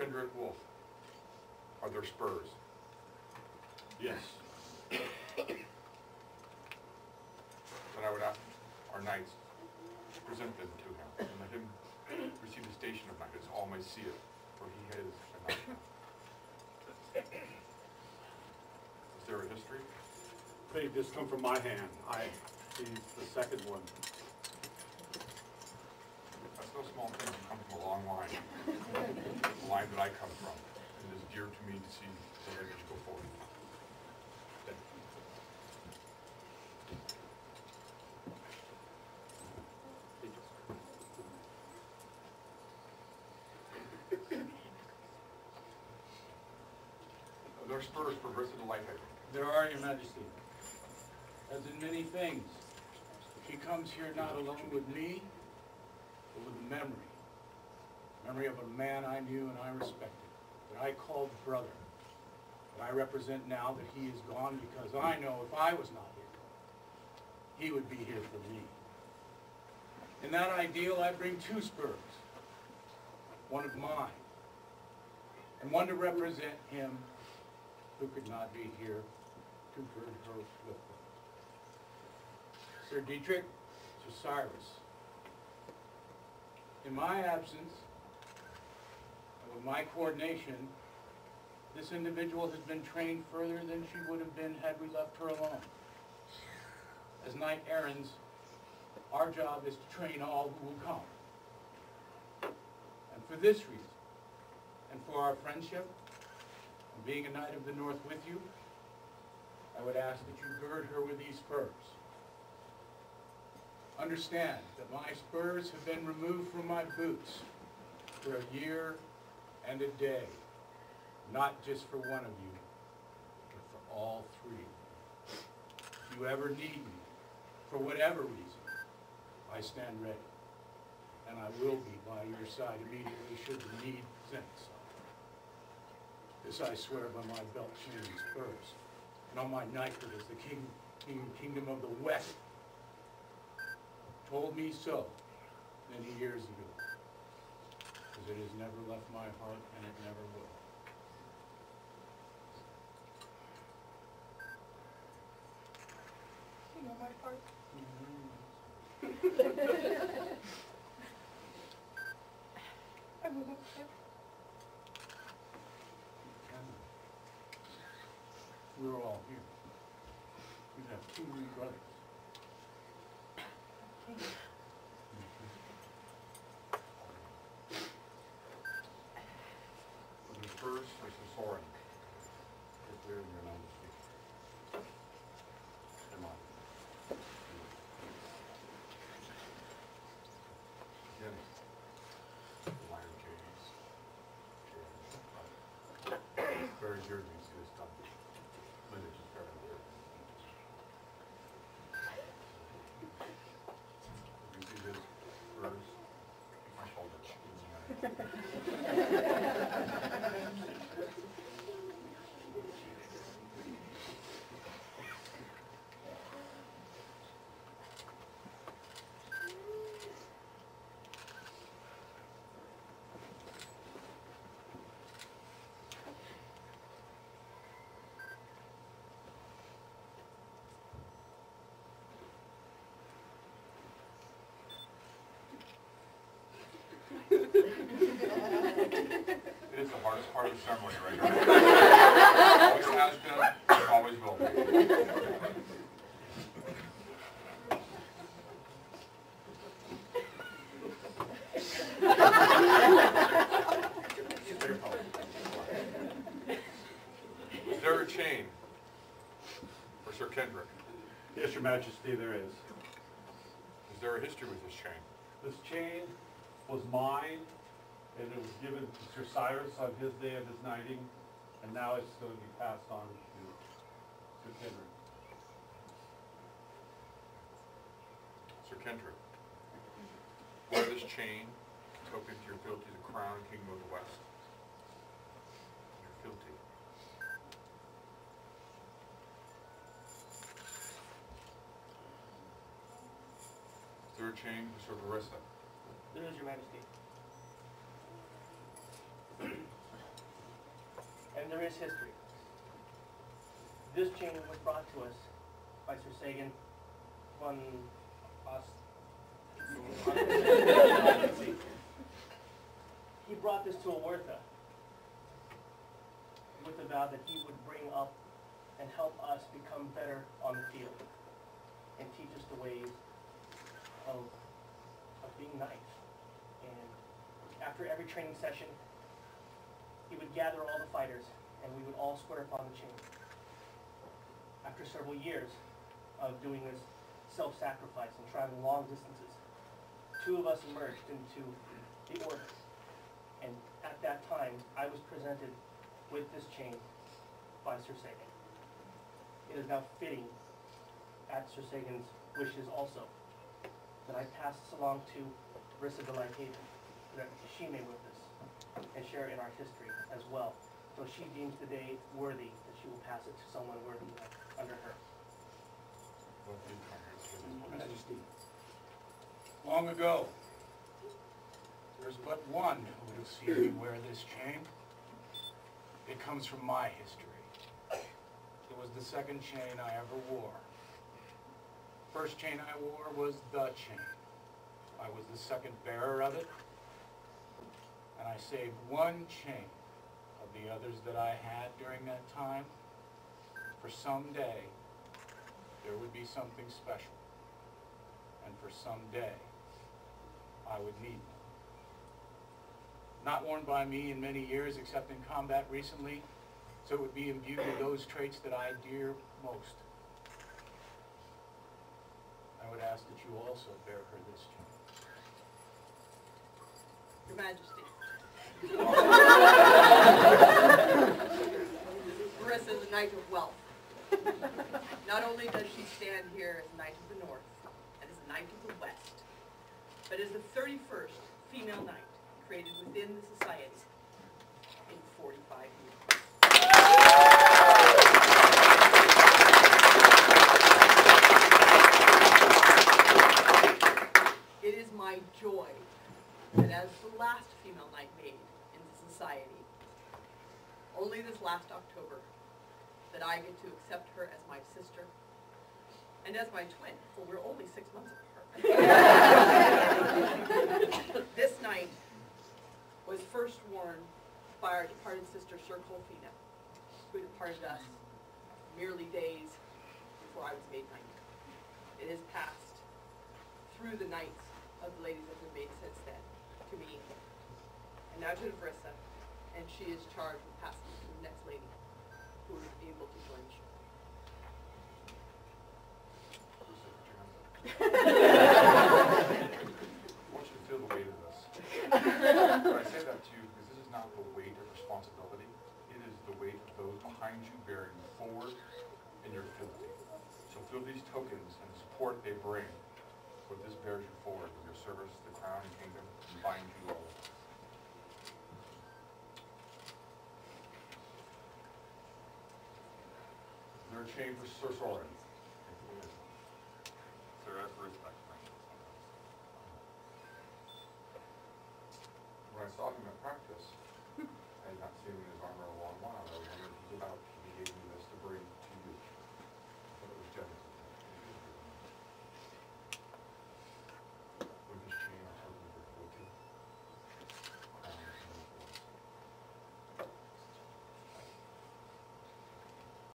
Kennric Wolf, are there spurs? Yes. Then I would ask our knights to present them to him, and let him receive the station of knight, as all may see it, for he is a knight now. Is there a history? They just come from my hand. He's the second one. That's no small thing. You come from a long line. The line that I come from. It is dear to me to see the lineage go forward. There are spurs for Viresse to Lighthaven. There are, Your Majesty. As in many things, she comes here not alone with me, but with the memory of a man I knew and I respected, that I called brother, that I represent now that he is gone, because I know if I was not here, he would be here for me. In that ideal, I bring two spurs, one of mine, and one to represent him who could not be here to gird her with them. Sir Dietrich, Sir Cyrus, in my absence, and with my coordination, this individual has been trained further than she would have been had we left her alone. As knight errands, our job is to train all who will come. And for this reason, and for our friendship, and being a knight of the North with you, I would ask that you gird her with these spurs. Understand that my spurs have been removed from my boots for a year and a day, not just for one of you, but for all three. If you ever need me, for whatever reason, I stand ready, and I will be by your side immediately should the need present itself. This I swear by my belt chain and spurs, and on my knighthood as the kingdom of the West told me so many years ago, because it has never left my heart, and it never will. You know my part. I will look at We're all here. We have two new brothers. For the spurs versus Soren. If they're in your majesty. Come on. Again, the lion caves. Very dear to me, see this done. Lineage is very dear. You see this spurs? My shoulder. It is the hardest part of the ceremony, right? Always has been, always will be. Is there a chain for Sir Kennric? Yes, Your Majesty, there is. Is there a history with this chain? This chain was mine, and it was given to Sir Cyrus on his day of his knighting, and now it's going to be passed on to Sir Kennric. Sir Kennric, wear this chain, token to your fealty to the crown and kingdom of the West. Your fealty. Is there a chain for Sir Viresse? There is, Your Majesty. I And there is history. This chain was brought to us by Sir Sagan von He brought this to Oertha with the vow that he would bring up and help us become better on the field and teach us the ways of being knights. And after every training session, he would gather all the fighters and we would all square up on the chain. After several years of doing this self-sacrifice and traveling long distances, 2 of us emerged into the order. And at that time, I was presented with this chain by Sir Sagan. It is now fitting, at Sir Sagan's wishes also, that I pass this along to Viresse de Lighthaven, that she may wear this and share in our history as well. So she deems the day worthy that she will pass it to someone worthy under her. Majesty, long ago, there's but one who would have seen me wear this chain. It comes from my history. It was the second chain I ever wore. First chain I wore was the chain. I was the second bearer of it, and I saved one chain of the others that I had during that time. For someday, there would be something special, and for someday, I would need them. Not worn by me in many years, except in combat recently, so it would be imbued with those traits that I dear most. I would ask that you also bear her this chain. Your Majesty. Viresse is a knight of wealth. Not only does she stand here as Knight of the North and as a Knight of the West, but as the 31st female knight created within the society in 45 years. It is my joy that as the last female knight made in the society, only this last October, that I get to accept her as my sister and as my twin, for we're only 6 months apart. This night was first worn by our departed sister, Sir Colfina, who departed us merely days before I was made knight. It has passed through the knights of the ladies of the maid since then to me, and now to Viresse, and she is charged with passing to the next lady, who is able to join the show. I want you to feel the weight of this. But I say that to you because this is not the weight of responsibility. It is the weight of those behind you bearing you forward in your fealty. So feel these tokens and the support they bring, for this bears you forward with your service to the crown and kingdom and binds you all. Is there a chain for Sir Soren? Sir, as for respect. When I saw him at practice, I had not seen him in his armor in a long while. I was wondering if he's about, he gave me this to bring